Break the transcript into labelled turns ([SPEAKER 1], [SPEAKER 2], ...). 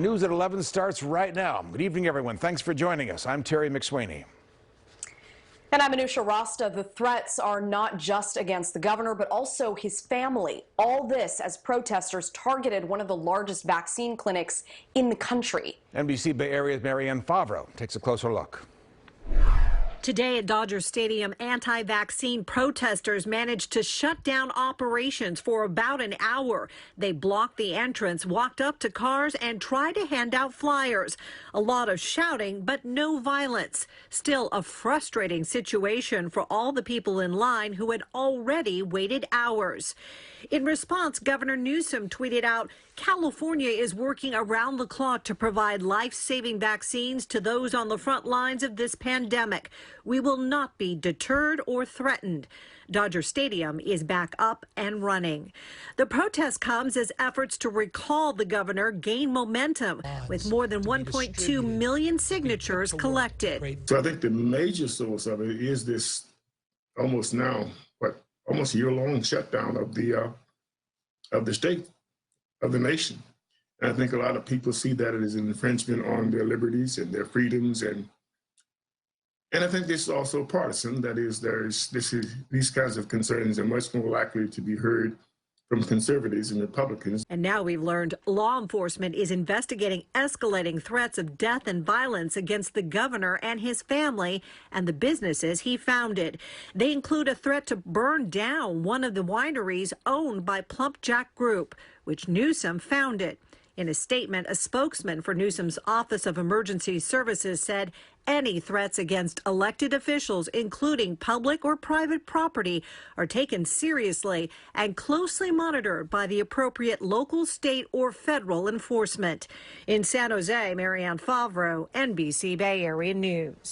[SPEAKER 1] News at 11 starts right now. Good evening, everyone. Thanks for joining us. I'm Terry McSweeney.
[SPEAKER 2] And I'm Anusha Rasta. The threats are not just against the governor, but also his family. All this as protesters targeted one of the largest vaccine clinics in the country.
[SPEAKER 1] NBC Bay Area's Marianne Favro takes a closer look.
[SPEAKER 3] Today at Dodger Stadium, anti-vaccine protesters managed to shut down operations for about an hour. They blocked the entrance, walked up to cars, and tried to hand out flyers. A lot of shouting, but no violence. Still a frustrating situation for all the people in line who had already waited hours. In response, Governor Newsom tweeted out, "California is working around the clock to provide life-saving vaccines to those on the front lines of this pandemic. We will not be deterred or threatened." Dodger Stadium is back up and running. The protest comes as efforts to recall the governor gain momentum, with more than 1.2 million signatures collected.
[SPEAKER 4] So I think the major source of it is this almost year-long shutdown of the state, of the nation. And I think a lot of people see that as an infringement on their liberties and their freedoms, and I think this is also partisan. That is, these kinds of concerns are much more likely to be heard from conservatives and Republicans.
[SPEAKER 3] And now we've learned law enforcement is investigating escalating threats of death and violence against the governor and his family and the businesses he founded. They include a threat to burn down one of the wineries owned by Plump Jack Group, which Newsom founded. In a statement, a spokesman for Newsom's Office of Emergency Services said any threats against elected officials, including public or private property, are taken seriously and closely monitored by the appropriate local, state, or federal enforcement. In San Jose, Marianne Favro, NBC Bay Area News.